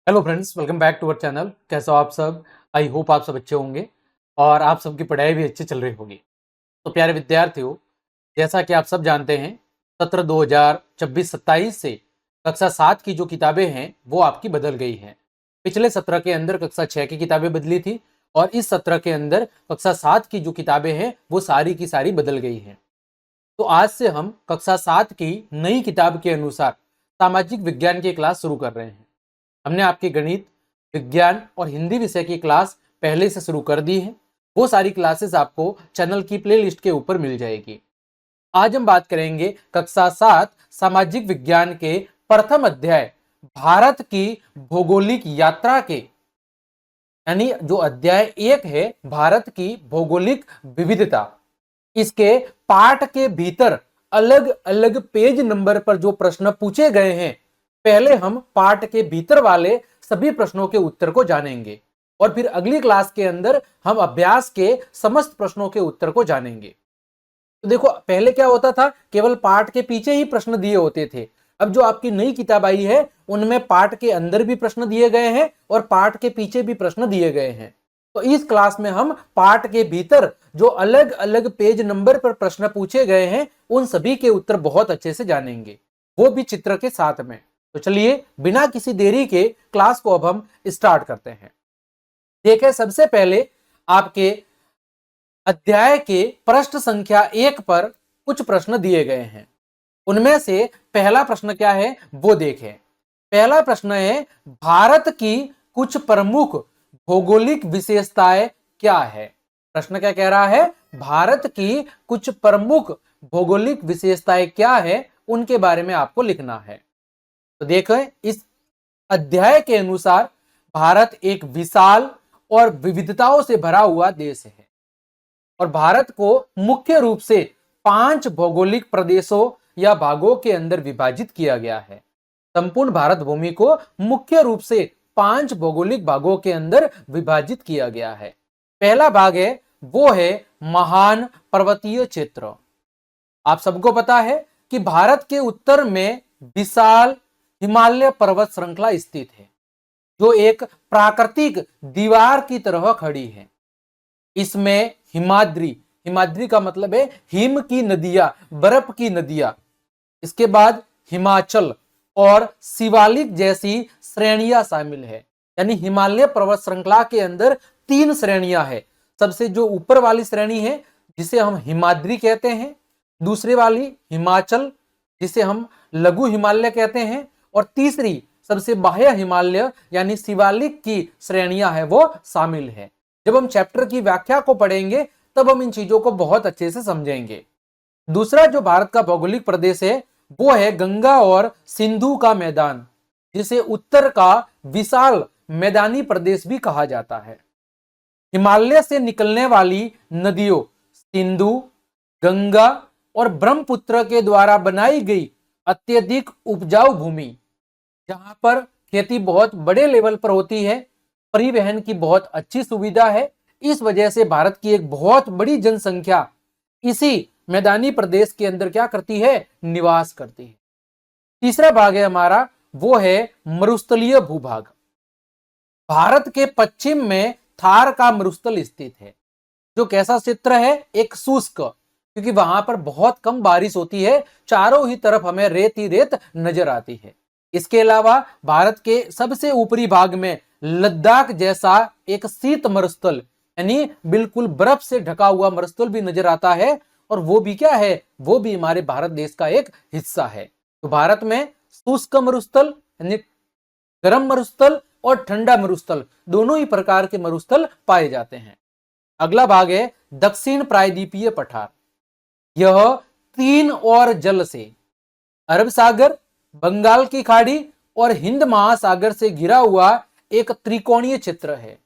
Hello friends, welcome back to our channel. कैसे हो आप सब? आई होप आप सब अच्छे होंगे और आप सबकी पढ़ाई भी अच्छी चल रही होगी। तो प्यारे विद्यार्थियों, जैसा कि आप सब जानते हैं, सत्र 2026-27 से कक्षा 7 की जो किताबें हैं वो आपकी बदल गई हैं। पिछले सत्र के अंदर कक्षा 6 की किताबें बदली थी और इस सत्र के अंदर कक्षा 7 की जो किताबें हैं वो सारी की सारी बदल गई हैं। तो आज से हम कक्षा 7 की नई किताब के अनुसार सामाजिक विज्ञान की क्लास शुरू कर रहे हैं। हमने आपके गणित, विज्ञान और हिंदी विषय की क्लास पहले से शुरू कर दी है। वो सारी क्लासेस आपको चैनल की प्लेलिस्ट के ऊपर मिल जाएगी। आज हम बात करेंगे कक्षा 7 सामाजिक विज्ञान के प्रथम अध्याय भारत की भौगोलिक यात्रा के, यानी जो अध्याय 1 है भारत की भौगोलिक विविधता। इसके पाठ के भीतर अलग अलग पेज नंबर पर जो प्रश्न पूछे गए हैं, पहले हम पाठ के भीतर वाले सभी प्रश्नों के उत्तर को जानेंगे और फिर अगली क्लास के अंदर हम अभ्यास के समस्त प्रश्नों के उत्तर को जानेंगे। तो देखो, पहले क्या होता था, केवल पाठ के पीछे ही प्रश्न दिए होते थे। अब जो आपकी नई किताब आई है उनमें पाठ के अंदर भी प्रश्न दिए गए हैं और पाठ के पीछे भी प्रश्न दिए गए हैं। तो इस क्लास में हम पाठ के भीतर जो अलग अलग पेज नंबर पर प्रश्न पूछे गए हैं उन सभी के उत्तर बहुत अच्छे से जानेंगे, वो भी चित्र के साथ में। तो चलिए बिना किसी देरी के क्लास को अब हम स्टार्ट करते हैं। देखें, सबसे पहले आपके अध्याय के पृष्ठ संख्या 1 पर कुछ प्रश्न दिए गए हैं। उनमें से पहला प्रश्न क्या है वो देखें। पहला प्रश्न है, भारत की कुछ प्रमुख भौगोलिक विशेषताएं क्या है? प्रश्न क्या कह रहा है? भारत की कुछ प्रमुख भौगोलिक विशेषताएं क्या है, उनके बारे में आपको लिखना है। तो देखें, इस अध्याय के अनुसार भारत एक विशाल और विविधताओं से भरा हुआ देश है और भारत को मुख्य रूप से 5 भौगोलिक प्रदेशों या भागों के अंदर विभाजित किया गया है। संपूर्ण भारत भूमि को मुख्य रूप से 5 भौगोलिक भागों के अंदर विभाजित किया गया है। पहला भाग है वो है महान पर्वतीय क्षेत्र। आप सबको पता है कि भारत के उत्तर में विशाल हिमालय पर्वत श्रृंखला स्थित है, जो एक प्राकृतिक दीवार की तरह खड़ी है। इसमें हिमाद्री, हिमाद्री का मतलब है हिम की नदियां, बर्फ की नदियां, इसके बाद हिमाचल और शिवालिक जैसी श्रेणियां शामिल है। यानी हिमालय पर्वत श्रृंखला के अंदर 3 श्रेणियां है। सबसे जो ऊपर वाली श्रेणी है जिसे हम हिमाद्री कहते हैं, दूसरी वाली हिमाचल जिसे हम लघु हिमालय कहते हैं, और तीसरी सबसे बाह्य हिमालय यानी शिवालिक की श्रेणियां है वो शामिल है। जब हम चैप्टर की व्याख्या को पढ़ेंगे तब हम इन चीजों को बहुत अच्छे से समझेंगे। दूसरा जो भारत का भौगोलिक प्रदेश है वो है गंगा और सिंधु का मैदान, जिसे उत्तर का विशाल मैदानी प्रदेश भी कहा जाता है। हिमालय से निकलने वाली नदियों सिंधु, गंगा और ब्रह्मपुत्र के द्वारा बनाई गई अत्यधिक उपजाऊ भूमि, जहां पर खेती बहुत बड़े लेवल पर होती है, परिवहन की बहुत अच्छी सुविधा है। इस वजह से भारत की एक बहुत बड़ी जनसंख्या इसी मैदानी प्रदेश के अंदर क्या करती है? निवास करती है। तीसरा भाग है हमारा वो है मरुस्थलीय भूभाग। भारत के पश्चिम में थार का मरुस्थल स्थित है, जो कैसा क्षेत्र है? एक शुष्क, क्योंकि वहां पर बहुत कम बारिश होती है, चारों ही तरफ हमें रेत ही रेत नजर आती है। इसके अलावा भारत के सबसे ऊपरी भाग में लद्दाख जैसा एक शीत मरुस्थल, यानी बिल्कुल बर्फ से ढका हुआ मरुस्थल भी नजर आता है, और वो भी क्या है? वो भी हमारे भारत देश का एक हिस्सा है। तो भारत में शुष्क मरुस्थल यानी गर्म मरुस्थल और ठंडा मरुस्थल, दोनों ही प्रकार के मरुस्थल पाए जाते हैं। अगला भाग है दक्षिण प्रायद्वीपीय पठार। यह 3 और जल से अरब सागर, बंगाल की खाड़ी और हिंद महासागर से घिरा हुआ एक त्रिकोणीय क्षेत्र है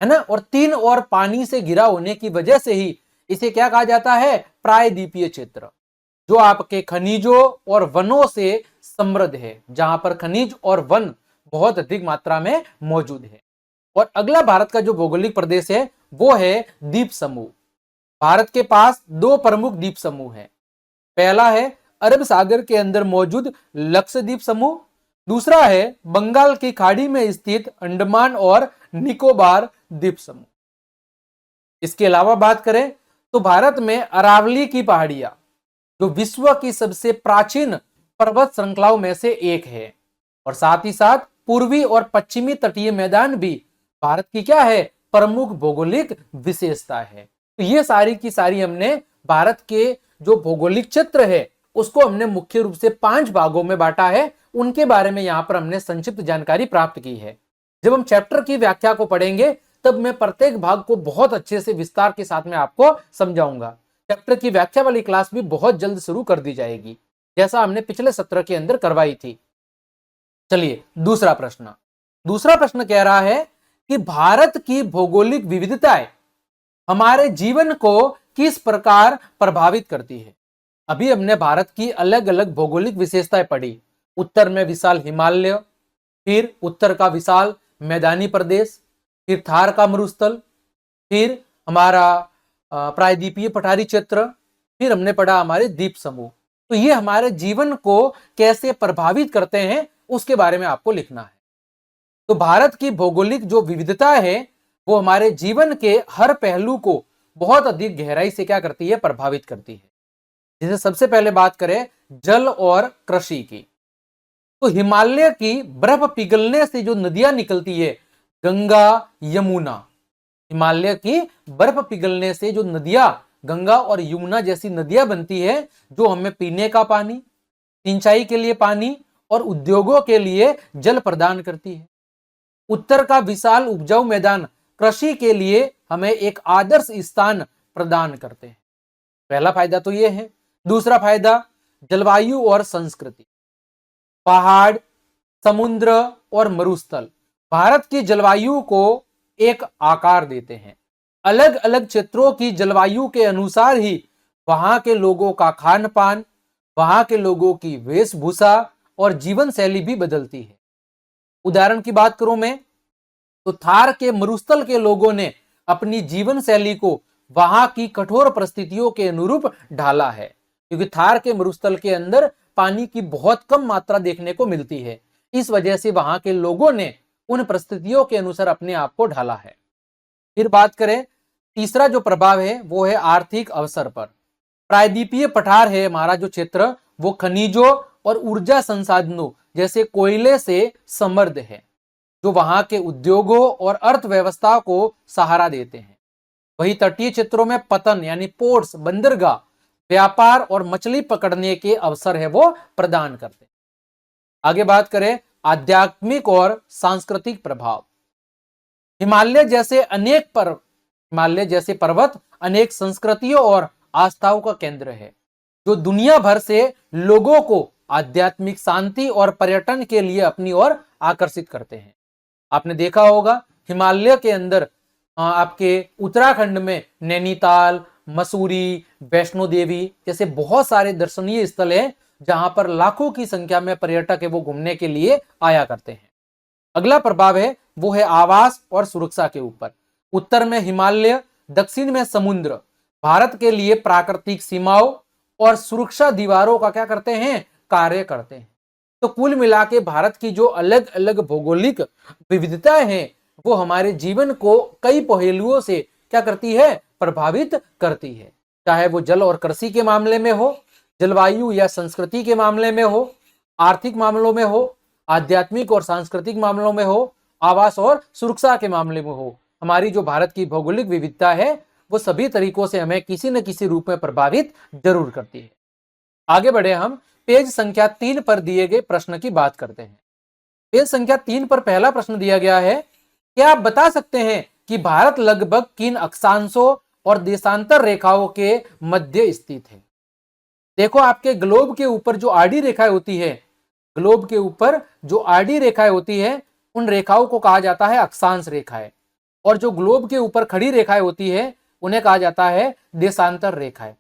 ना। और 3 और पानी से घिरा होने की वजह से ही इसे क्या कहा जाता है? प्रायद्वीपीय क्षेत्र, जो आपके खनिजों और वनों से समृद्ध है, जहां पर खनिज और वन बहुत अधिक मात्रा में मौजूद है। और अगला भारत का जो भौगोलिक प्रदेश है वो है द्वीप समूह। भारत के पास 2 प्रमुख द्वीप समूह हैं। पहला है अरब सागर के अंदर मौजूद लक्षद्वीप समूह, दूसरा है बंगाल की खाड़ी में स्थित अंडमान और निकोबार द्वीप समूह। इसके अलावा बात करें तो भारत में अरावली की पहाड़ियां जो विश्व की सबसे प्राचीन पर्वत श्रृंखलाओं में से एक है, और साथ ही साथ पूर्वी और पश्चिमी तटीय मैदान भी भारत की क्या है, प्रमुख भौगोलिक विशेषता है। तो ये सारी की सारी हमने भारत के जो भौगोलिक क्षेत्र है उसको हमने मुख्य रूप से 5 भागों में बांटा है, उनके बारे में यहां पर हमने संक्षिप्त जानकारी प्राप्त की है। जब हम चैप्टर की व्याख्या को पढ़ेंगे तब मैं प्रत्येक भाग को बहुत अच्छे से विस्तार के साथ में आपको समझाऊंगा। चैप्टर की व्याख्या वाली क्लास भी बहुत जल्द शुरू कर दी जाएगी, जैसा हमने पिछले सत्र के अंदर करवाई थी। चलिए दूसरा प्रश्न कह रहा है कि भारत की भौगोलिक विविधताएं हमारे जीवन को किस प्रकार प्रभावित करती है। अभी हमने भारत की अलग अलग भौगोलिक विशेषताएं पढ़ी। उत्तर में विशाल हिमालय, फिर उत्तर का विशाल मैदानी प्रदेश, फिर थार का मरुस्थल, फिर हमारा प्रायद्वीपीय पठारी क्षेत्र, फिर हमने पढ़ा हमारे द्वीप समूह। तो ये हमारे जीवन को कैसे प्रभावित करते हैं उसके बारे में आपको लिखना है। तो भारत की भौगोलिक जो विविधता है वो हमारे जीवन के हर पहलू को बहुत अधिक गहराई से क्या करती है, प्रभावित करती है। जैसे सबसे पहले बात करें जल और कृषि की, तो हिमालय की बर्फ पिघलने से जो नदियां निकलती है, गंगा यमुना, हिमालय की बर्फ पिघलने से जो नदियां गंगा और यमुना जैसी नदियां बनती है, जो हमें पीने का पानी, सिंचाई के लिए पानी और उद्योगों के लिए जल प्रदान करती है। उत्तर का विशाल उपजाऊ मैदान कृषि के लिए हमें एक आदर्श स्थान प्रदान करते हैं। पहला फायदा तो यह है। दूसरा फायदा जलवायु और संस्कृति, पहाड़, समुद्र और मरुस्थल भारत की जलवायु को एक आकार देते हैं। अलग अलग क्षेत्रों की जलवायु के अनुसार ही वहां के लोगों का खान पान, वहां के लोगों की वेशभूषा और जीवन शैली भी बदलती है। उदाहरण की बात करूं मैं तो थार के मरुस्थल के लोगों ने अपनी जीवन शैली को वहां की कठोर परिस्थितियों के अनुरूप ढाला है, क्योंकि थार के मरुस्थल के अंदर पानी की बहुत कम मात्रा देखने को मिलती है। इस वजह से वहां के लोगों ने उन परिस्थितियों के अनुसार अपने आप को ढाला है। फिर बात करें तीसरा जो प्रभाव है वो है आर्थिक अवसर पर। प्रायद्वीपीय पठार है हमारा जो क्षेत्र, वो खनिजों और ऊर्जा संसाधनों जैसे कोयले से समृद्ध है, जो वहां के उद्योगों और अर्थव्यवस्था को सहारा देते हैं। वही तटीय क्षेत्रों में पतन यानी पोर्ट्स, बंदरगाह, व्यापार और मछली पकड़ने के अवसर है वो प्रदान करते हैं। आगे बात करें आध्यात्मिक और सांस्कृतिक प्रभाव। हिमालय जैसे पर्वत अनेक संस्कृतियों और आस्थाओं का केंद्र है, जो दुनिया भर से लोगों को आध्यात्मिक शांति और पर्यटन के लिए अपनी ओर आकर्षित करते हैं। आपने देखा होगा हिमालय के अंदर आपके उत्तराखंड में नैनीताल, मसूरी, वैष्णो देवी जैसे बहुत सारे दर्शनीय स्थल हैं, जहां पर लाखों की संख्या में पर्यटक है वो घूमने के लिए आया करते हैं। अगला प्रभाव है वो है आवास और सुरक्षा के ऊपर। उत्तर में हिमालय, दक्षिण में समुद्र भारत के लिए प्राकृतिक सीमाओं और सुरक्षा दीवारों का क्या करते हैं, कार्य करते हैं। तो कुल मिला के भारत की जो अलग अलग भौगोलिक विविधताएं हैं वो हमारे जीवन को कई पहलुओं से क्या करती है, प्रभावित करती है। चाहे वो जल और कृषि के मामले में हो, जलवायु या संस्कृति के मामले में हो, आर्थिक मामलों में हो, आध्यात्मिक और सांस्कृतिक मामलों में हो, आवास और सुरक्षा के मामले में हो। हमारी जो भारत की भौगोलिक विविधता है वो सभी तरीकों से हमें किसी न किसी रूप में प्रभावित जरूर करती है। आगे बढ़े हम पेज संख्या 3 पर दिए गए प्रश्न की बात करते हैं। पेज संख्या 3 पर पहला प्रश्न दिया गया है, क्या आप बता सकते हैं कि भारत लगभग किन अक्षांशों और देशांतर रेखाओं के मध्य स्थित है। देखो आपके ग्लोब के ऊपर जो आड़ी रेखाएं होती है, ग्लोब के ऊपर जो आड़ी रेखाएं होती है उन रेखाओं को कहा जाता है अक्षांश रेखाएं, और जो ग्लोब के ऊपर खड़ी रेखाएं होती है उन्हें कहा जाता है देशांतर रेखाएं।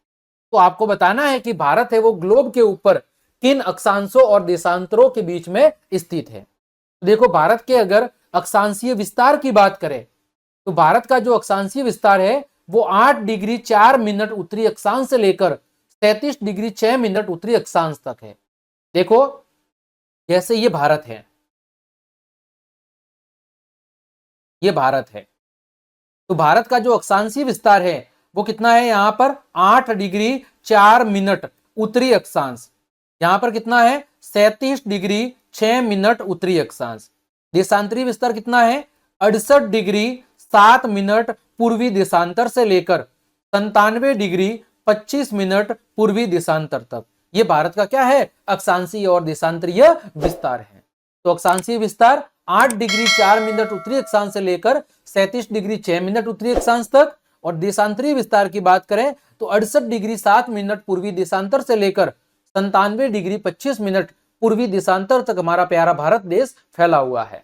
तो आपको बताना है कि भारत है वो ग्लोब के ऊपर किन अक्षांशों और देशांतरों के बीच में स्थित है। देखो भारत के अगर अक्षांशीय विस्तार की बात करें तो भारत का जो अक्षांशीय विस्तार है वो 8 डिग्री 4 मिनट उत्तरी अक्षांश से लेकर 37 डिग्री 6 मिनट उत्तरी अक्षांश तक है। देखो जैसे ये भारत है, ये भारत है, तो भारत का जो अक्षांशीय विस्तार है वो कितना है, यहां पर 8 डिग्री 4 मिनट उत्तरी अक्षांश, यहां पर कितना है 37 डिग्री 6 मिनट उत्तरी अक्षांश। देशांतरी विस्तार कितना है 68 डिग्री 7 मिनट पूर्वी देशांतर से लेकर 97 डिग्री 25 मिनट पूर्वी देशांतर तक। ये भारत का क्या है, अक्षांशीय और देशांतरीय विस्तार है। तो अक्षांशीय विस्तार 8 डिग्री 4 मिनट उत्तरी अक्षांश से लेकर 37 डिग्री 6 मिनट उत्तरी अक्षांश तक, और देशांतरीय विस्तार की बात करें तो 68 डिग्री 7 मिनट पूर्वी देशांतर से लेकर 97 डिग्री 25 मिनट पूर्वी देशांतर तक हमारा प्यारा भारत देश फैला हुआ है।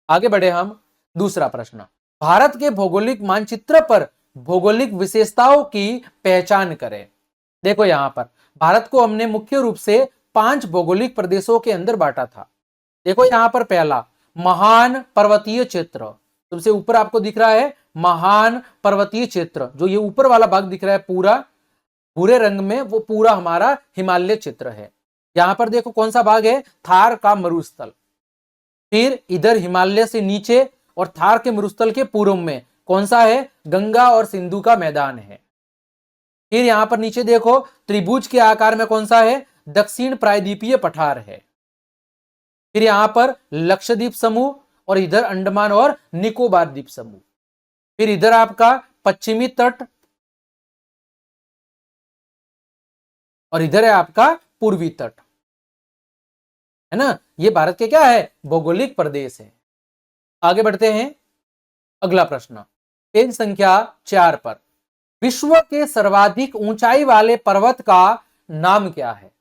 आगे बढ़े हम, दूसरा प्रश्न, भारत के भौगोलिक मानचित्र पर भौगोलिक विशेषताओं की पहचान करें। देखो यहां पर भारत को हमने मुख्य रूप से 5 भौगोलिक प्रदेशों के अंदर बांटा था। देखो यहां पर पहला महान पर्वतीय क्षेत्र, सबसे ऊपर आपको दिख रहा है महान पर्वतीय क्षेत्र, जो ये ऊपर वाला भाग दिख रहा है पूरा भूरे रंग में, वो पूरा हमारा हिमालय क्षेत्र है। यहां पर देखो कौन सा भाग है, थार का मरुस्थल। फिर इधर हिमालय से नीचे और थार के मरुस्थल के पूर्व में कौन सा है, गंगा और सिंधु का मैदान है। फिर यहां पर नीचे देखो त्रिभुज के आकार में कौन सा है, दक्षिण प्रायद्वीपीय पठार है। फिर यहां पर लक्षद्वीप समूह और इधर अंडमान और निकोबार द्वीप समूह। फिर इधर आपका पश्चिमी तट और इधर है आपका पूर्वी तट, है ना। ये भारत के क्या है, भौगोलिक प्रदेश है। आगे बढ़ते हैं, अगला प्रश्न पेज संख्या 4 पर, विश्व के सर्वाधिक ऊंचाई वाले पर्वत का नाम क्या है।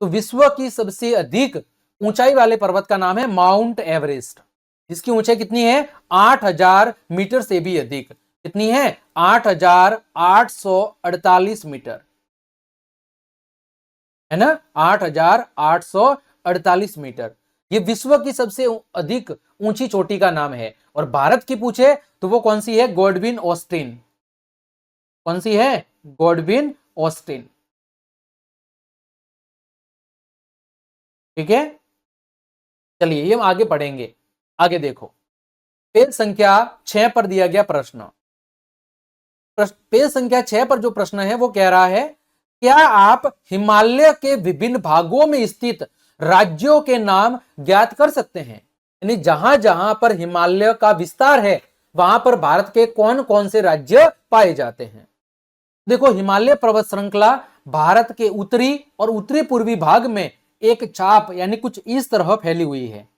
तो विश्व की सबसे अधिक ऊंचाई वाले पर्वत का नाम है माउंट एवरेस्ट, जिसकी ऊंचाई कितनी है 8000 मीटर से भी अधिक। कितनी है 8848 मीटर, है ना, 8848 मीटर। ये विश्व की सबसे अधिक ऊंची चोटी का नाम है। और भारत की पूछे तो वो कौन सी है, गॉडविन ऑस्टिन। कौन सी है, गॉडविन ऑस्टिन। ठीक है, चलिए ये हम आगे पढ़ेंगे। आगे देखो पेज संख्या 6 पर दिया गया प्रश्न, पेज संख्या 6 पर जो प्रश्न है वो कह रहा है, क्या आप हिमालय के विभिन्न भागों में स्थित राज्यों के नाम ज्ञात कर सकते हैं। यानी जहां जहां पर हिमालय का विस्तार है वहां पर भारत के कौन कौन से राज्य पाए जाते हैं। देखो हिमालय पर्वत श्रृंखला भारत के उत्तरी और उत्तरी पूर्वी भाग में एक चाप यानी कुछ इस तरह फैली हुई है।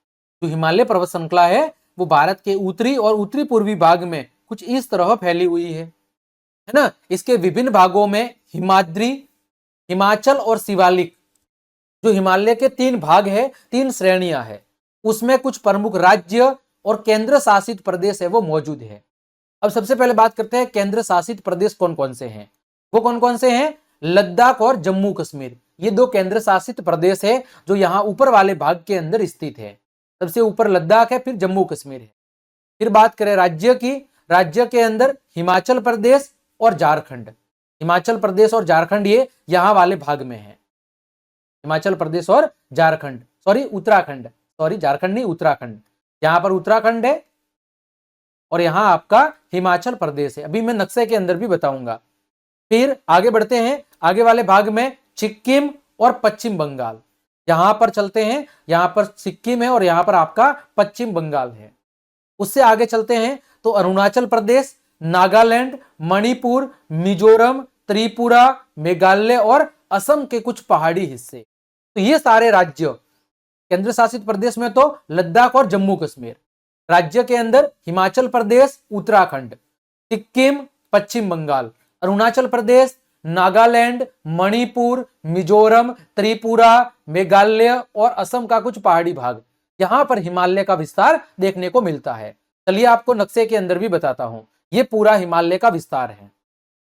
जो हिमालय पर्वत श्रृंखला है वो भारत के उत्तरी और उत्तरी पूर्वी भाग में कुछ इस तरह फैली हुई है ना। इसके विभिन्न भागों में हिमाद्री, हिमाचल और शिवालिक, जो हिमालय के 3 भाग है, 3 श्रेणियां है, उसमें कुछ प्रमुख राज्य और केंद्र शासित प्रदेश है वो मौजूद है। अब सबसे पहले बात करते हैं केंद्र शासित प्रदेश कौन कौन से हैं। वो कौन कौन से हैं, लद्दाख और जम्मू कश्मीर, ये 2 केंद्र शासित प्रदेश है जो यहाँ ऊपर वाले भाग के अंदर स्थित है। सबसे ऊपर लद्दाख है, फिर जम्मू कश्मीर है। फिर बात करें राज्य की, राज्य के अंदर हिमाचल प्रदेश और झारखंड, हिमाचल प्रदेश और झारखंड ये यहां वाले भाग में है। हिमाचल प्रदेश और झारखंड, उत्तराखंड, झारखंड नहीं उत्तराखंड, यहां पर उत्तराखंड है और यहां आपका हिमाचल प्रदेश है। अभी मैं नक्शे के अंदर भी बताऊंगा। फिर आगे बढ़ते हैं, आगे वाले भाग में सिक्किम और पश्चिम बंगाल, यहां पर चलते हैं, यहां पर सिक्किम है और यहां पर आपका पश्चिम बंगाल है। उससे आगे चलते हैं तो अरुणाचल प्रदेश, नागालैंड, मणिपुर, मिजोरम, त्रिपुरा, मेघालय और असम के कुछ पहाड़ी हिस्से। तो ये सारे राज्य केंद्र शासित प्रदेश में तो लद्दाख और जम्मू कश्मीर, राज्य के अंदर हिमाचल प्रदेश, उत्तराखंड, सिक्किम, पश्चिम बंगाल, अरुणाचल प्रदेश, नागालैंड, मणिपुर, मिजोरम, त्रिपुरा, मेघालय और असम का कुछ पहाड़ी भाग, यहां पर हिमालय का विस्तार देखने को मिलता है। चलिए आपको नक्शे के अंदर भी बताता हूं, ये पूरा हिमालय का विस्तार है।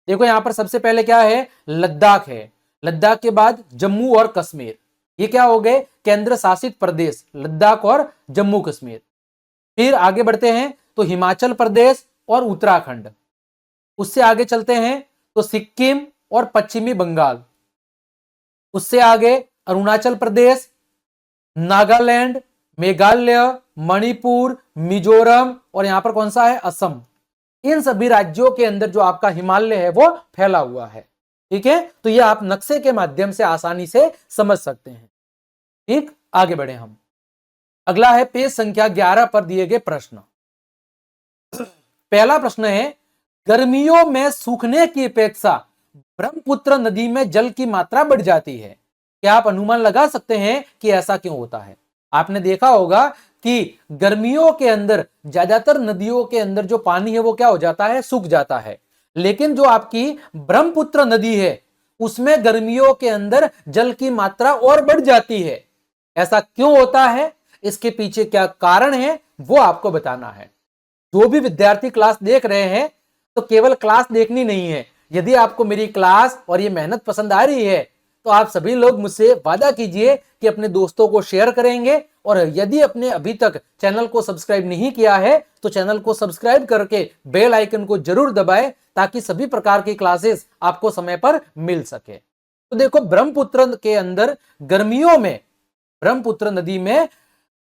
देखो यहां पर सबसे पहले क्या है, लद्दाख है, लद्दाख के बाद जम्मू और कश्मीर, ये क्या हो गए केंद्र शासित प्रदेश, लद्दाख और जम्मू कश्मीर। फिर आगे बढ़ते हैं तो हिमाचल प्रदेश और उत्तराखंड, उससे आगे चलते हैं तो सिक्किम और पश्चिमी बंगाल, उससे आगे अरुणाचल प्रदेश, नागालैंड, मेघालय, मणिपुर, मिजोरम और यहां पर कौन सा है, असम। इन सभी राज्यों के अंदर जो आपका हिमालय है वो फैला हुआ है। ठीक है, तो ये आप नक्शे के माध्यम से आसानी से समझ सकते हैं। ठीक, आगे बढ़े हम। अगला है पेज संख्या 11 पर दिए गए प्रश्न। पहला प्रश्न है, गर्मियों में सूखने की अपेक्षा ब्रह्मपुत्र नदी में जल की मात्रा बढ़ जाती है। क्या आप अनुमान लगा सकते हैं कि ऐसा क्यों होता है? आपने देखा होगा कि गर्मियों के अंदर ज्यादातर नदियों के अंदर जो पानी है वो क्या हो जाता है, सूख जाता है। लेकिन जो आपकी ब्रह्मपुत्र नदी है उसमें गर्मियों के अंदर जल की मात्रा और बढ़ जाती है। ऐसा क्यों होता है, इसके पीछे क्या कारण है, वो आपको बताना है। जो भी विद्यार्थी क्लास देख रहे हैं तो केवल क्लास देखनी नहीं है। यदि आपको मेरी क्लास और ये मेहनत पसंद आ रही है तो आप सभी लोग मुझसे वादा कीजिए कि अपने दोस्तों को शेयर करेंगे, और यदि अपने अभी तक चैनल को सब्सक्राइब नहीं किया है तो चैनल को सब्सक्राइब करके बेल आइकन को जरूर दबाएं ताकि सभी प्रकार की क्लासेस आपको समय पर मिल सके। तो देखो, ब्रह्मपुत्र के अंदर गर्मियों में, ब्रह्मपुत्र नदी में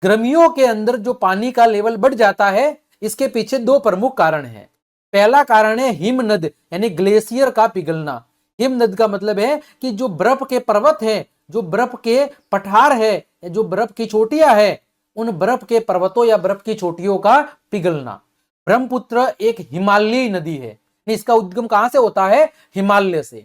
गर्मियों के अंदर जो पानी का लेवल बढ़ जाता है, इसके पीछे दो प्रमुख कारण हैं। पहला कारण है हिमनद यानी ग्लेशियर का पिघलना। हिमनद का मतलब है कि जो बर्फ के पर्वत हैं, जो बर्फ के पठार है, जो बर्फ की चोटियां है, उन बर्फ के पर्वतों या बर्फ की चोटियों का पिघलना। ब्रह्मपुत्र एक हिमालयी नदी है। इसका उद्गम कहां से होता है, हिमालय से।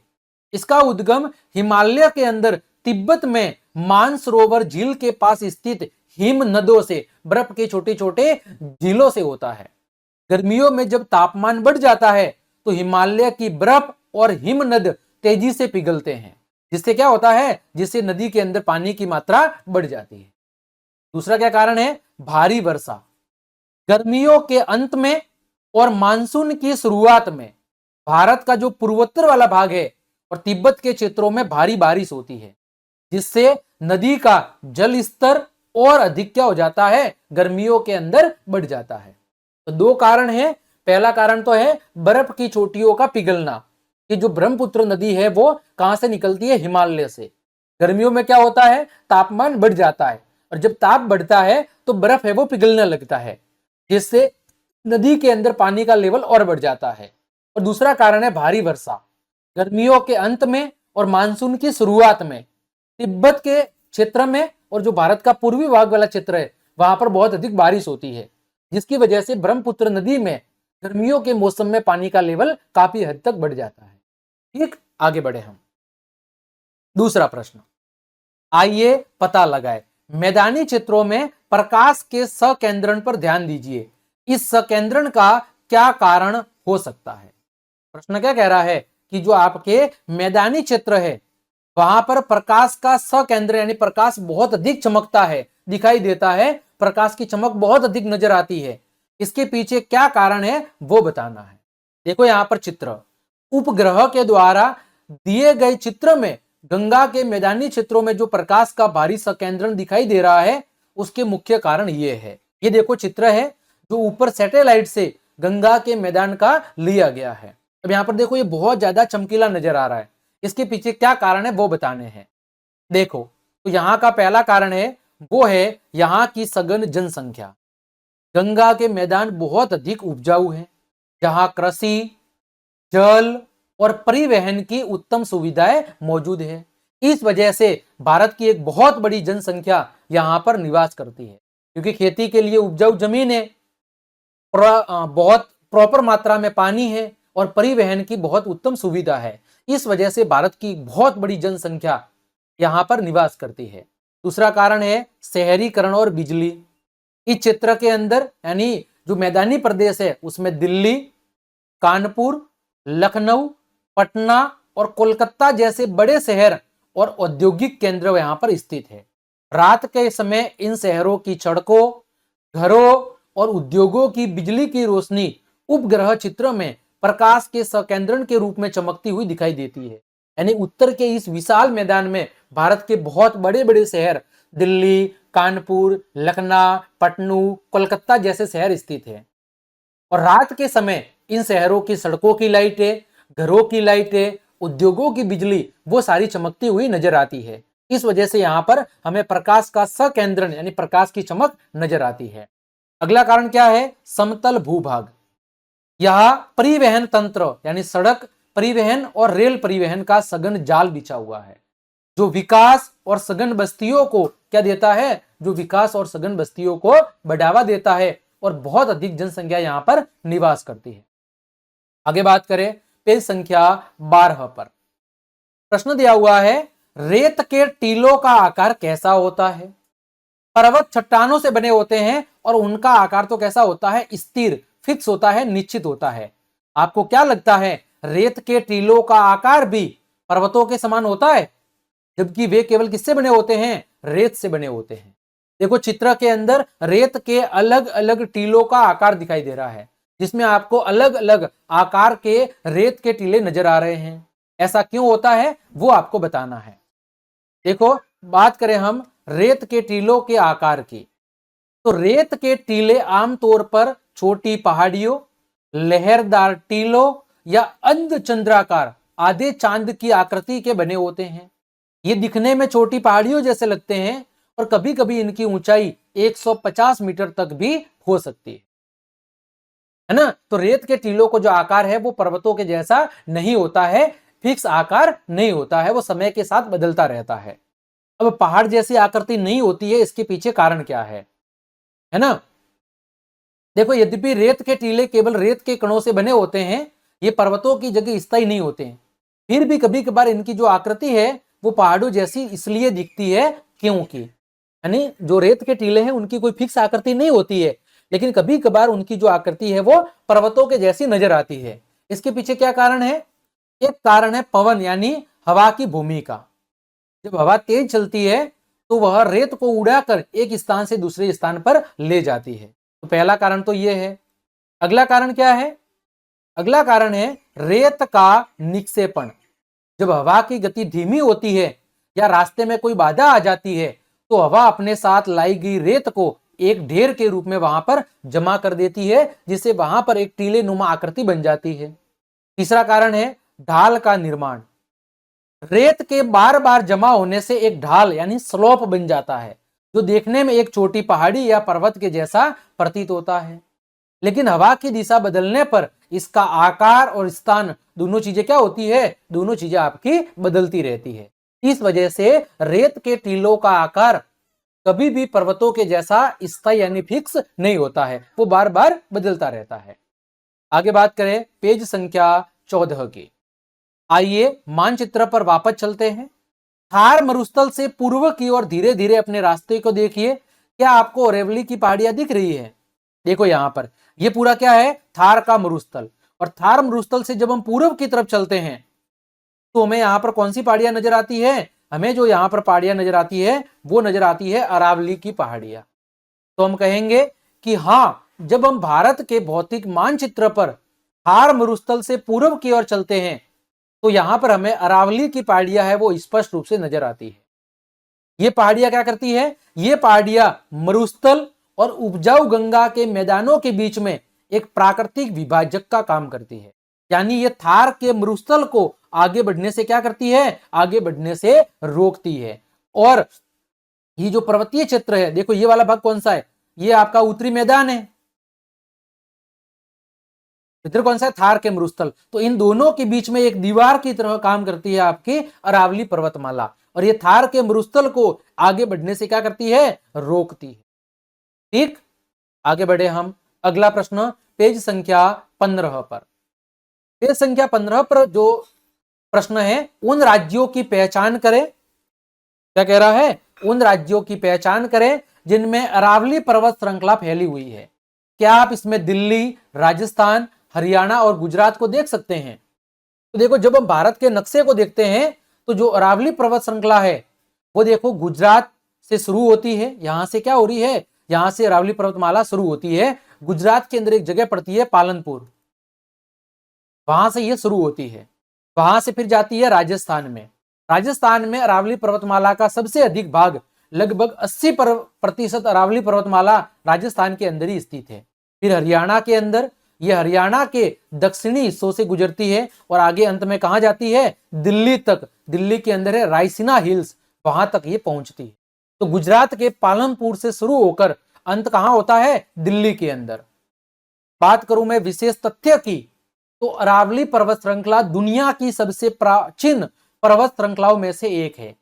इसका उद्गम हिमालय के अंदर तिब्बत में मानसरोवर झील के पास स्थित हिम नदों से, बर्फ के छोटे छोटे झीलों से होता है। गर्मियों में जब तापमान बढ़ जाता है तो हिमालय की बर्फ और हिमनद तेजी से पिघलते हैं, जिससे क्या होता है, जिससे नदी के अंदर पानी की मात्रा बढ़ जाती है। दूसरा क्या कारण है, भारी वर्षा। गर्मियों के अंत में और मानसून की शुरुआत में भारत का जो पूर्वोत्तर वाला भाग है और तिब्बत के क्षेत्रों में भारी बारिश होती है, जिससे नदी का जल स्तर और अधिक क्या हो जाता है, गर्मियों के अंदर बढ़ जाता है। तो दो कारण है। पहला कारण तो है बर्फ की चोटियों का पिघलना, कि जो ब्रह्मपुत्र नदी है वो कहां से निकलती है, हिमालय से। गर्मियों में क्या होता है, तापमान बढ़ जाता है, और जब ताप बढ़ता है तो बर्फ है वो पिघलने लगता है, जिससे नदी के अंदर पानी का लेवल और बढ़ जाता है। और दूसरा कारण है भारी वर्षा। गर्मियों के अंत में और मानसून की शुरुआत में तिब्बत के क्षेत्र में और जो भारत का पूर्वी भाग वाला क्षेत्र है वहां पर बहुत अधिक बारिश होती है, जिसकी वजह से ब्रह्मपुत्र नदी में गर्मियों के मौसम में पानी का लेवल काफी हद तक बढ़ जाता है। ठीक, आगे बढ़े हम। दूसरा प्रश्न, आइए पता लगाए, मैदानी क्षेत्रों में प्रकाश के सकेंद्रण पर ध्यान दीजिए। इस सकेंद्रण का क्या कारण हो सकता है? प्रश्न क्या कह रहा है कि जो आपके मैदानी क्षेत्र है वहां पर प्रकाश का सकेंद्र यानी प्रकाश बहुत अधिक चमकता है, दिखाई देता है, प्रकाश की चमक बहुत अधिक नजर आती है। इसके पीछे क्या कारण है वो बताना है। देखो यहां पर चित्र, उपग्रह के द्वारा दिए गए चित्र में गंगा के मैदानी क्षेत्रों में जो प्रकाश का भारी सकेंद्रण दिखाई दे रहा है उसके मुख्य कारण ये है। ये देखो चित्र है जो ऊपर सैटेलाइट से गंगा के मैदान का लिया गया है। अब यहां पर देखो ये बहुत ज्यादा चमकीला नजर आ रहा है, इसके पीछे क्या कारण है वो बताने हैं। देखो, तो यहां का पहला कारण है वो है यहां की सघन जनसंख्या। गंगा के मैदान बहुत अधिक उपजाऊ है, जहां कृषि, जल और परिवहन की उत्तम सुविधाएं मौजूद है। इस वजह से भारत की एक बहुत बड़ी जनसंख्या यहां पर निवास करती है, क्योंकि खेती के लिए उपजाऊ जमीन है, बहुत प्रॉपर मात्रा में पानी है और परिवहन की बहुत उत्तम सुविधा है। इस वजह से भारत की बहुत बड़ी जनसंख्या यहां पर निवास करती है। दूसरा कारण है शहरीकरण और बिजली। इस क्षेत्र के अंदर यानी जो मैदानी प्रदेश है उसमें दिल्ली, कानपुर, लखनऊ, पटना और कोलकाता जैसे बड़े शहर और औद्योगिक केंद्र यहां पर स्थित है। रात के समय इन शहरों की सड़कों, घरों और उद्योगों की बिजली की रोशनी उपग्रह चित्र में प्रकाश के सकेंद्रण के रूप में चमकती हुई दिखाई देती है। यानी उत्तर के इस विशाल मैदान में भारत के बहुत बड़े बड़े शहर दिल्ली, कानपुर, लखनऊ, पटना, कोलकाता जैसे शहर स्थित है। और रात के समय इन शहरों की सड़कों की लाइटें, घरों की लाइटें, उद्योगों की बिजली वो सारी चमकती हुई नजर आती है। इस वजह से यहां पर हमें प्रकाश का सकेंद्रण यानी प्रकाश की चमक नजर आती है। अगला कारण क्या है? समतल भूभाग। यह परिवहन तंत्र यानी सड़क परिवहन और रेल परिवहन का सघन जाल बिछा हुआ है, जो विकास और सघन बस्तियों को क्या देता है? जो विकास और सघन बस्तियों को बढ़ावा देता है और बहुत अधिक जनसंख्या यहां पर निवास करती है। आगे बात करें पेज संख्या 12 पर। प्रश्न दिया हुआ है, रेत के टीलों का आकार कैसा होता है? पर्वत चट्टानों से बने होते हैं और उनका आकार तो कैसा होता है? स्थिर, फिक्स होता है, निश्चित होता है। आपको क्या लगता है, रेत के टीलों का आकार भी पर्वतों के समान होता है? जबकि वे केवल किससे बने होते हैं? रेत से बने होते हैं। देखो चित्र के अंदर रेत के अलग अलग टीलों का आकार दिखाई दे रहा है, जिसमें आपको अलग अलग आकार के रेत के टीले नजर आ रहे हैं। ऐसा क्यों होता है वो आपको बताना है। देखो बात करें हम रेत के टीलों के आकार की, तो रेत के टीले आमतौर पर छोटी पहाड़ियों, लहरदार टीलों या अर्धचंद्राकार आधे चांद की आकृति के बने होते हैं। ये दिखने में छोटी पहाड़ियों जैसे लगते हैं और कभी कभी इनकी ऊंचाई 150 मीटर तक भी हो सकती है ना। तो रेत के टीलों को जो आकार है वो पर्वतों के जैसा नहीं होता है, फिक्स आकार नहीं होता है, वो समय के साथ बदलता रहता है। अब पहाड़ जैसी आकृति नहीं होती है, इसके पीछे कारण क्या है ना। देखो यद्यपि रेत के टीले केवल रेत के कणों से बने होते हैं, ये पर्वतों की जगह स्थायी नहीं होते हैं, फिर भी कभी कभार इनकी जो आकृति है वो पहाड़ों जैसी इसलिए दिखती है क्योंकि यानी जो रेत के टीले हैं उनकी कोई फिक्स आकृति नहीं होती है, लेकिन कभी कभार उनकी जो आकृति है वो पर्वतों के जैसी नजर आती है। इसके पीछे क्या कारण है? एक कारण है पवन यानी हवा की भूमिका। जब हवा तेज चलती है तो वह रेत को उड़ाकर एक स्थान से दूसरे स्थान पर ले जाती है। तो पहला कारण तो यह है। अगला कारण क्या है? अगला कारण है रेत का निक्षेपण। जब हवा की गति धीमी होती है या रास्ते में कोई बाधा आ जाती है तो हवा अपने साथ लाई गई रेत को एक ढेर के रूप में वहां पर जमा कर देती है, जिससे वहां पर एक टीले नुमा आकृति बन जाती है। तीसरा कारण है ढाल का निर्माण। रेत के बार बार जमा होने से एक ढाल यानी स्लोप बन जाता है, जो देखने में एक छोटी पहाड़ी या पर्वत के जैसा प्रतीत होता है। लेकिन हवा की दिशा बदलने पर इसका आकार और स्थान दोनों चीजें क्या होती है? दोनों चीजें आपकी बदलती रहती है। इस वजह से रेत के टीलों का आकार कभी भी पर्वतों के जैसा स्थायी यानी फिक्स नहीं होता है, वो बार बार बदलता रहता है। आगे बात करें पेज संख्या 14 की। आइए मानचित्र पर वापस चलते हैं। थार मरुस्थल से पूर्व की ओर धीरे धीरे अपने रास्ते को देखिए। क्या आपको अरेवली की पहाड़ियां दिख रही है? देखो यहां पर ये पूरा क्या है? थार का मरुस्थल। और थार मरुस्थल से जब हम पूर्व की तरफ चलते हैं तो हमें यहां पर कौन सी पहाड़ियां नजर आती है? हमें जो यहां पर पहाड़ियां नजर आती है वो नजर आती है अरावली की पहाड़ियां। तो हम कहेंगे कि हाँ, जब हम भारत के भौतिक मानचित्र पर थार मरुस्थल से पूर्व की ओर चलते हैं तो यहां पर हमें अरावली की पहाड़ियां है वो स्पष्ट रूप से नजर आती है। ये पहाड़ियां क्या करती है? ये पहाड़ियां मरुस्थल और उपजाऊ गंगा के मैदानों के बीच में एक प्राकृतिक विभाजक का काम करती है। यानी ये थार के मरुस्थल को आगे बढ़ने से क्या करती है? आगे बढ़ने से रोकती है। और ये जो पर्वतीय क्षेत्र है, देखो ये वाला भाग कौन सा है? ये आपका उत्तरी मैदान है। इधर कौन सा है? थार के मरुस्थल। तो इन दोनों के बीच में एक दीवार की तरह काम करती है आपकी अरावली पर्वतमाला, और ये थार के मरुस्थल को आगे बढ़ने से क्या करती है? रोकती है। ठीक, आगे बढ़े हम। अगला प्रश्न पेज संख्या 15 पर। पेज संख्या 15 पर जो प्रश्न है, उन राज्यों की पहचान करें। क्या कह रहा है? उन राज्यों की पहचान करें जिनमें अरावली पर्वत श्रृंखला फैली हुई है। क्या आप इसमें दिल्ली, राजस्थान, हरियाणा और गुजरात को देख सकते हैं? तो देखो जब हम भारत के नक्शे को देखते हैं तो जो अरावली पर्वत श्रृंखला है वो देखो गुजरात से शुरू होती है। यहां से क्या हो रही है? यहां से अरावली पर्वतमाला शुरू होती है। गुजरात के अंदर एक जगह पड़ती है पालनपुर, वहां से ये शुरू होती है। वहां से फिर जाती है राजस्थान में। राजस्थान में अरावली पर्वतमाला का सबसे अधिक भाग, लगभग 80% अरावली पर्वतमाला राजस्थान के अंदर ही स्थित है। फिर हरियाणा के अंदर, यह हरियाणा के दक्षिणी हिस्सों से गुजरती है और आगे अंत में कहां जाती है? दिल्ली तक। दिल्ली के अंदर है रायसीना हिल्स, वहां तक ये पहुंचती है। तो गुजरात के पालनपुर से शुरू होकर अंत कहां होता है? दिल्ली के अंदर। बात करूं मैं विशेष तथ्य की, तो अरावली पर्वत श्रृंखला दुनिया की सबसे प्राचीन पर्वत श्रृंखलाओं में से एक है।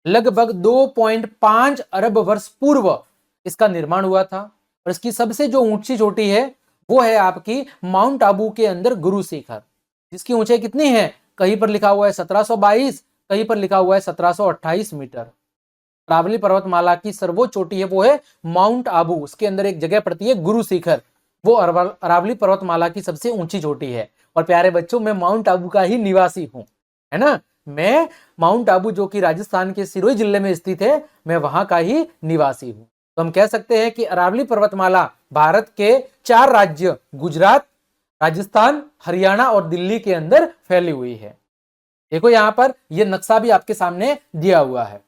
लगभग 2.5 अरब वर्ष पूर्व इसका निर्माण हुआ था और इसकी सबसे जो ऊंची चोटी है वो है आपकी माउंट आबू के अंदर गुरु शिखर, जिसकी ऊंचाई कितनी है? कहीं पर लिखा हुआ है 1722, कहीं पर लिखा हुआ है 1728 मीटर। अरावली पर्वतमाला की सर्वोच्च चोटी है वो है माउंट आबू, उसके अंदर एक जगह पड़ती है गुरु शिखर, वो अरावली पर्वतमाला की सबसे ऊंची चोटी है। और प्यारे बच्चों, मैं माउंट आबू का ही निवासी हूं, है ना। मैं माउंट आबू जो कि राजस्थान के सिरोही जिले में स्थित है, मैं वहां का ही निवासी हूं। तो हम कह सकते हैं कि अरावली पर्वतमाला भारत के 4 राज्य गुजरात, राजस्थान, हरियाणा और दिल्ली के अंदर फैली हुई है। देखो यहां पर यह नक्शा भी आपके सामने दिया हुआ है।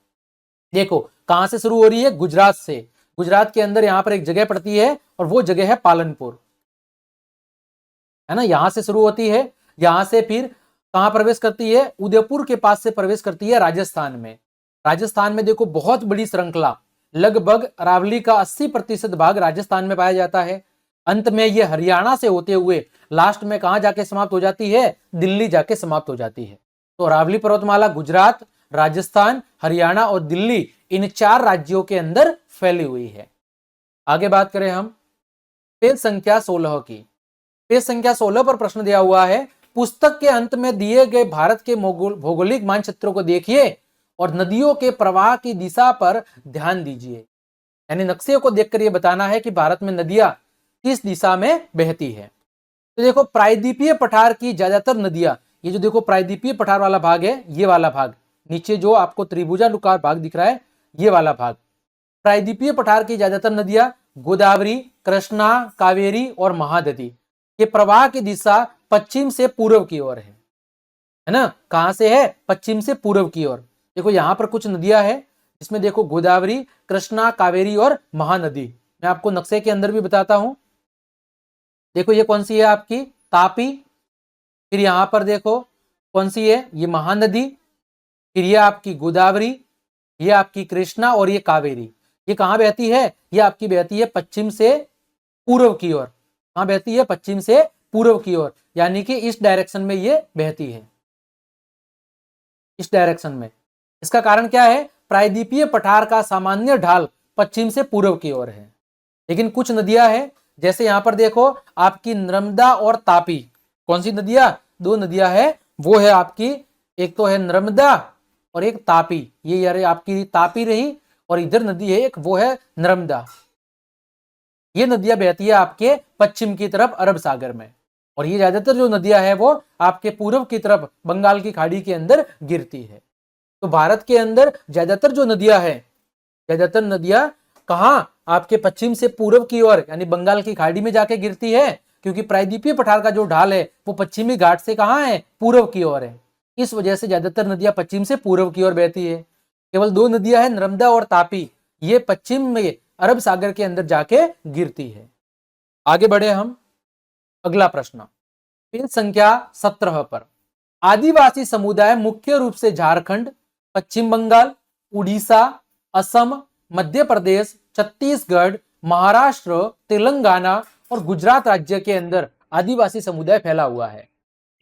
देखो कहां से शुरू हो रही है? गुजरात से। गुजरात के अंदर यहां पर एक जगह पड़ती है और वो जगह है पालनपुर, है ना। यहां से शुरू होती है, यहां से फिर कहां प्रवेश करती है? उदयपुर के पास से प्रवेश करती है राजस्थान में। राजस्थान में देखो बहुत बड़ी श्रृंखला, लगभग अरावली का 80% भाग राजस्थान में पाया जाता है। अंत में ये हरियाणा से होते हुए लास्ट में कहां जाके समाप्त हो जाती है? दिल्ली जाके समाप्त हो जाती है। तो अरावली पर्वतमाला गुजरात, राजस्थान, हरियाणा और दिल्ली, इन 4 राज्यों के अंदर फैली हुई है। आगे बात करें हम पेज संख्या 16 की। पेज संख्या 16 पर प्रश्न दिया हुआ है, पुस्तक के अंत में दिए गए भारत के भौगोलिक मानचित्रों को देखिए और नदियों के प्रवाह की दिशा पर ध्यान दीजिए। यानी नक्शे को देखकर यह बताना है कि भारत में नदियां किस दिशा में बहती है। तो देखो प्रायद्वीपीय पठार की ज्यादातर नदियां, ये जो देखो प्रायद्वीपीय पठार वाला भाग है, ये वाला भाग, नीचे जो आपको त्रिभुजानुकार भाग दिख रहा है, ये वाला भाग, प्रायद्वीपीय पठार की ज्यादातर नदियां गोदावरी, कृष्णा, कावेरी और महानदी के प्रवाह की दिशा पश्चिम से पूर्व की ओर है ना। कहां से है? पश्चिम से पूर्व की ओर। देखो यहां पर कुछ नदियां हैं, इसमें देखो गोदावरी, कृष्णा, कावेरी और महानदी। मैं आपको नक्शे के अंदर भी बताता हूं। देखो ये कौन सी है? आपकी तापी। फिर यहां पर देखो कौन सी है? ये महानदी। फिर ये आपकी गोदावरी, ये आपकी कृष्णा और ये कावेरी। ये कहां बहती है? ये आपकी बहती है पश्चिम से पूर्व की ओर। कहां बहती है? पश्चिम से पूर्व की ओर, यानी कि इस डायरेक्शन में ये बहती है, इस डायरेक्शन में। इसका कारण क्या है? प्रायद्वीपीय पठार का सामान्य ढाल पश्चिम से पूर्व की ओर है। लेकिन कुछ नदियां हैं, जैसे यहां पर देखो आपकी नर्मदा और तापी। कौन सी नदियां? 2 नदियां है, वो है आपकी, एक तो है नर्मदा और एक तापी। ये यार आपकी तापी रही और इधर नदी है एक, वो है नर्मदा। ये नदियां बहती है आपके पश्चिम की तरफ अरब सागर में, और ये ज्यादातर जो नदियां है वो आपके पूर्व की तरफ बंगाल की खाड़ी के अंदर गिरती है। तो भारत के अंदर ज्यादातर जो नदियां है, ज्यादातर नदियां कहां? आपके पश्चिम से पूर्व की ओर, यानी बंगाल की खाड़ी में जाके गिरती है, क्योंकि प्रायद्वीपीय पठार का जो ढाल है वो पश्चिमी घाट से कहां है? पूर्व की ओर है। इस वजह से ज्यादातर नदियां पश्चिम से पूर्व की ओर बहती है। केवल 2 नदियां हैं, नर्मदा और तापी, ये पश्चिम में अरब सागर के अंदर जाके गिरती है। आगे बढ़े हम, अगला प्रश्न पेज संख्या 17 पर। आदिवासी समुदाय मुख्य रूप से झारखंड, पश्चिम बंगाल, उड़ीसा, असम, मध्य प्रदेश, छत्तीसगढ़, महाराष्ट्र, तेलंगाना और गुजरात राज्य के अंदर आदिवासी समुदाय फैला हुआ है।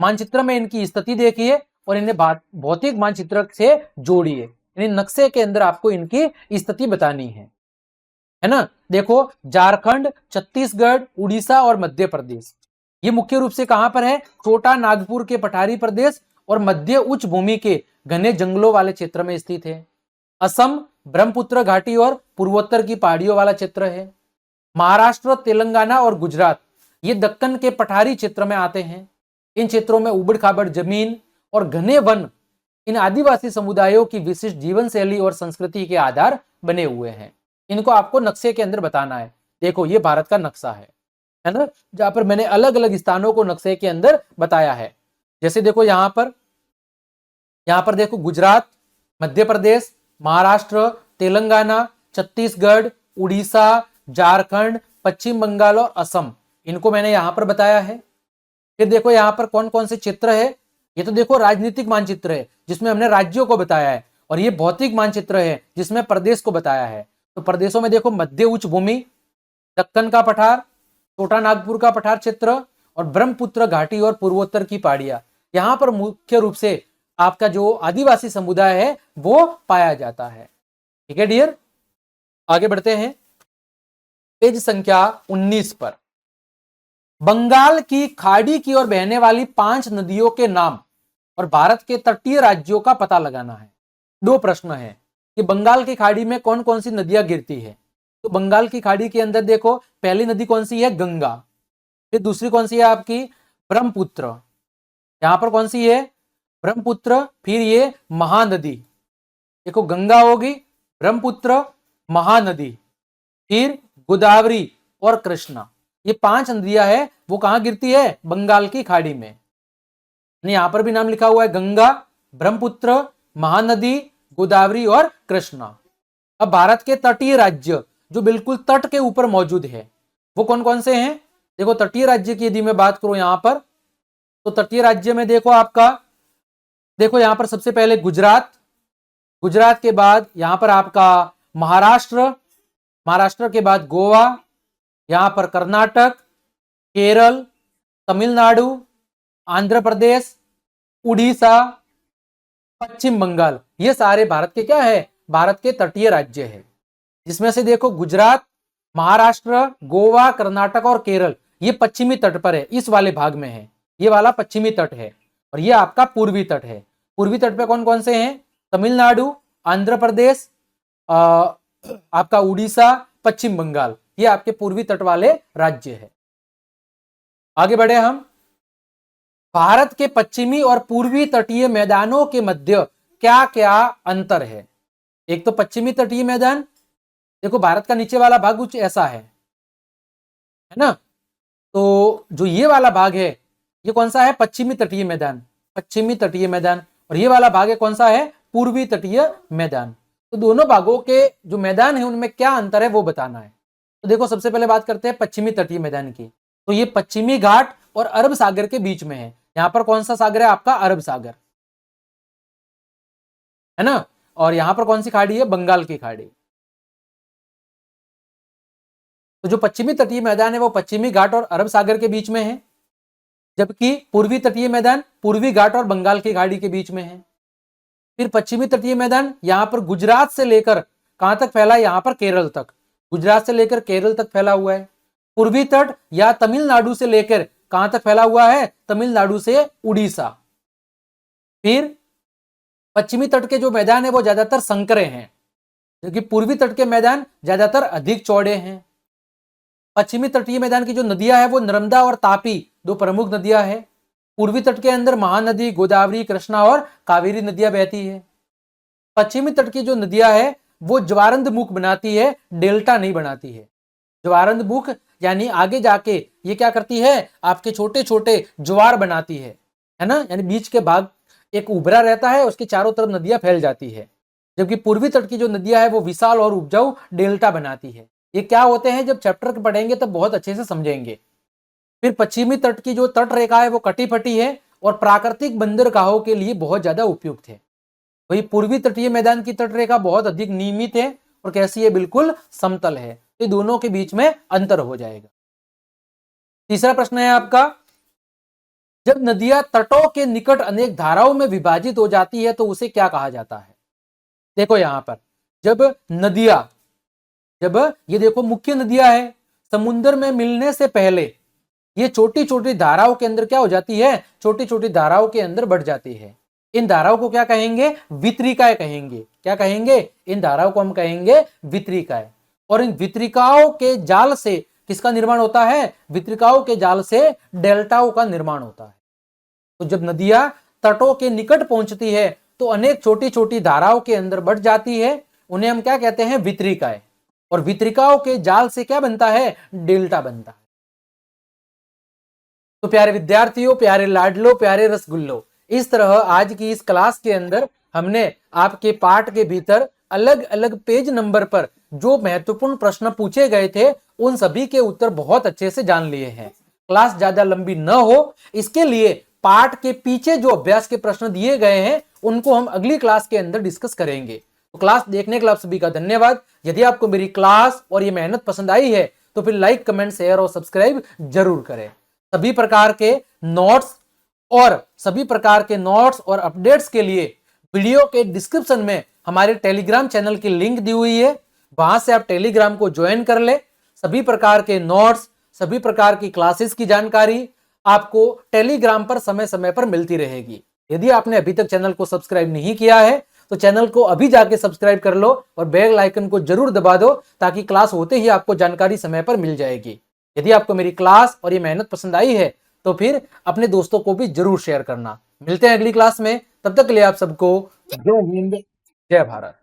मानचित्र में इनकी स्थिति देखिए और इन्हें भौतिक मानचित्र से जोड़िए। यानी नक्शे के अंदर आपको इनकी स्थिति बतानी है ना। देखो झारखंड, छत्तीसगढ़, उड़ीसा और मध्य प्रदेश, ये मुख्य रूप से कहां पर है? छोटा नागपुर के पठारी प्रदेश और मध्य उच्च भूमि के घने जंगलों वाले क्षेत्र में स्थित है। असम ब्रह्मपुत्र घाटी और पूर्वोत्तर की पहाड़ियों वाला क्षेत्र है। महाराष्ट्र, तेलंगाना और गुजरात ये दक्कन के पठारी क्षेत्र में आते हैं। इन क्षेत्रों में उबड़ खाबड़ जमीन और घने वन इन आदिवासी समुदायों की विशिष्ट जीवन शैली और संस्कृति के आधार बने हुए हैं। इनको आपको नक्शे के अंदर बताना है। देखो ये भारत का नक्शा है ना, जहां पर मैंने अलग अलग स्थानों को नक्शे के अंदर बताया है। जैसे देखो यहां पर देखो गुजरात, मध्य प्रदेश, महाराष्ट्र, तेलंगाना, छत्तीसगढ़, उड़ीसा, झारखंड, पश्चिम बंगाल और असम, इनको मैंने यहां पर बताया है। फिर देखो यहां पर कौन कौन से क्षेत्र है। ये तो देखो राजनीतिक मानचित्र है जिसमें हमने राज्यों को बताया है, और ये भौतिक मानचित्र है जिसमें प्रदेश को बताया है। तो प्रदेशों में देखो मध्य उच्च भूमि, दक्कन का पठार, छोटा नागपुर का पठार क्षेत्र और ब्रह्मपुत्र घाटी और पूर्वोत्तर की पहाड़ियां। यहां पर मुख्य रूप से आपका जो आदिवासी समुदाय है वो पाया जाता है। ठीक है डियर, आगे बढ़ते हैं पेज संख्या 19 पर। बंगाल की खाड़ी की ओर बहने वाली 5 नदियों के नाम और भारत के तटीय राज्यों का पता लगाना है। 2 प्रश्न है कि बंगाल की खाड़ी में कौन कौन सी नदियां गिरती है। तो बंगाल की खाड़ी के अंदर देखो पहली नदी कौन सी है, गंगा। फिर दूसरी कौन सी है आपकी, ब्रह्मपुत्र। यहां पर कौन सी है, ब्रह्मपुत्र। फिर ये महानदी, देखो गंगा होगी, ब्रह्मपुत्र, महानदी, फिर गोदावरी और कृष्णा। ये 5 नदियां है वो कहां गिरती है, बंगाल की खाड़ी में। यहां पर भी नाम लिखा हुआ है, गंगा, ब्रह्मपुत्र, महानदी, गोदावरी और कृष्णा। अब भारत के तटीय राज्य जो बिल्कुल तट के ऊपर मौजूद है वो कौन कौन से हैं। देखो तटीय राज्य की यदि मैं बात करूं यहां पर, तो तटीय राज्य में देखो आपका, देखो यहां पर सबसे पहले गुजरात, गुजरात के बाद यहां पर आपका महाराष्ट्र, महाराष्ट्र के बाद गोवा, यहां पर कर्नाटक, केरल, तमिलनाडु, आंध्र प्रदेश, उड़ीसा, पश्चिम बंगाल। ये सारे भारत के क्या है, भारत के तटीय राज्य है। जिसमें से देखो गुजरात, महाराष्ट्र, गोवा, कर्नाटक और केरल ये पश्चिमी तट पर है, इस वाले भाग में है। ये वाला पश्चिमी तट है और ये आपका पूर्वी तट है। पूर्वी तट पे कौन कौन से हैं, तमिलनाडु, आंध्र प्रदेश, आपका उड़ीसा, पश्चिम बंगाल, ये आपके पूर्वी तट वाले राज्य है। आगे बढ़े हम, भारत के पश्चिमी और पूर्वी तटीय मैदानों के मध्य क्या क्या अंतर है। एक तो पश्चिमी तटीय मैदान, देखो भारत का नीचे वाला भाग कुछ ऐसा है ना। तो जो ये वाला भाग है ये कौन सा है, पश्चिमी तटीय मैदान, पश्चिमी तटीय मैदान। और ये वाला भाग है कौन सा है, पूर्वी तटीय मैदान। तो दोनों भागों के जो मैदान है उनमें क्या अंतर है वो बताना है। तो देखो सबसे पहले बात करते हैं पश्चिमी तटीय मैदान की। तो ये पश्चिमी घाट और अरब सागर के बीच में है। यहां पर कौन सा सागर है आपका, अरब सागर है ना। और यहां पर कौन सी खाड़ी है, बंगाल की खाड़ी। तो जो पश्चिमी तटीय मैदान है वो पश्चिमी घाट और अरब सागर के बीच में है, जबकि पूर्वी तटीय मैदान पूर्वी घाट और बंगाल की खाड़ी के बीच में है। फिर पश्चिमी तटीय मैदान यहां पर गुजरात से लेकर कहां तक फैला है, यहां पर केरल तक, गुजरात से लेकर केरल तक फैला हुआ है। पूर्वी तट या तमिलनाडु से लेकर कहां तक फैला हुआ है, तमिलनाडु से उड़ीसा। फिर पश्चिमी तट के जो मैदान है वो ज्यादातर संकरे हैं, जबकि पूर्वी तट के मैदान ज्यादातर अधिक चौड़े हैं। पश्चिमी तटीय मैदान की जो नदियां है वो नर्मदा और तापी 2 प्रमुख नदियां हैं। पूर्वी तट के अंदर महानदी, गोदावरी, कृष्णा और कावेरी नदियां बहती है। पश्चिमी तट की जो नदियां है वो ज्वारंद मुख बनाती है, डेल्टा नहीं बनाती है। ज्वारंद मुख यानी आगे जाके ये क्या करती है, आपके छोटे छोटे ज्वार बनाती है ना, यानी बीच के भाग एक उभरा रहता है, उसके चारों तरफ नदियां फैल जाती है। जबकि पूर्वी तट की जो नदियां है वो विशाल और उपजाऊ डेल्टा बनाती है। ये क्या होते हैं, जब चैप्टर पढ़ेंगे तब बहुत अच्छे से समझेंगे। फिर पश्चिमी तट की जो तट रेखा है वो कटी फटी है और प्राकृतिक बंदरगाहों के लिए बहुत ज्यादा उपयुक्त है। वही पूर्वी तटीय मैदान की तट रेखा बहुत अधिक नियमित है और कैसी है, बिल्कुल समतल है। तो दोनों के बीच में अंतर हो जाएगा। तीसरा प्रश्न है आपका, जब नदियां तटों के निकट अनेक धाराओं में विभाजित हो जाती है तो उसे क्या कहा जाता है। देखो यहां पर जब नदियां, जब ये देखो मुख्य नदियां है, समुद्र में मिलने से पहले ये छोटी छोटी धाराओं के अंदर क्या हो जाती है, छोटी छोटी धाराओं के अंदर बढ़ जाती है। इन धाराओं को क्या कहेंगे, वितरिकाएं कहेंगे। क्या कहेंगे, इन धाराओं को हम कहेंगे वितरिकाएं। और इन वितरिकाओं के जाल से किसका निर्माण होता है, वितरिकाओं के जाल से डेल्टाओं का निर्माण होता है। तो जब नदियां तटों के निकट पहुंचती है तो अनेक छोटी छोटी धाराओं के अंदर बढ़ जाती है, उन्हें हम क्या कहते हैं, वितरिकाएं। और वितरिकाओं के जाल से क्या बनता है, डेल्टा बनता है। तो प्यारे विद्यार्थियों, प्यारे लाडलो, प्यारे रसगुल्लो, इस तरह आज की इस क्लास के अंदर हमने आपके पाठ के भीतर अलग अलग पेज नंबर पर जो महत्वपूर्ण प्रश्न पूछे गए थे उन सभी के उत्तर बहुत अच्छे से जान लिए हैं। क्लास ज्यादा लंबी न हो इसके लिए पाठ के पीछे जो अभ्यास के प्रश्न दिए गए हैं उनको हम अगली क्लास के अंदर डिस्कस करेंगे। तो क्लास देखने के लिए आप सभी का धन्यवाद। यदि आपको मेरी क्लास और ये मेहनत पसंद आई है तो फिर लाइक, कमेंट, शेयर और सब्सक्राइब जरूर करें। सभी प्रकार के नोट्स और अपडेट्स के लिए वीडियो के डिस्क्रिप्शन में हमारे टेलीग्राम चैनल की लिंक दी हुई है, वहां से आप टेलीग्राम को ज्वाइन कर ले। सभी प्रकार के नोट्स, सभी प्रकार की क्लासेस की जानकारी आपको टेलीग्राम पर समय समय पर मिलती रहेगी। यदि आपने अभी तक चैनल को सब्सक्राइब नहीं किया है तो चैनल को अभी जाके सब्सक्राइब कर लो और बेल आइकन को जरूर दबा दो, ताकि क्लास होते ही आपको जानकारी समय पर मिल जाएगी। यदि आपको मेरी क्लास और ये मेहनत पसंद आई है तो फिर अपने दोस्तों को भी जरूर शेयर करना। मिलते हैं अगली क्लास में, तब तक के लिए आप सबको जय हिंद, जय भारत।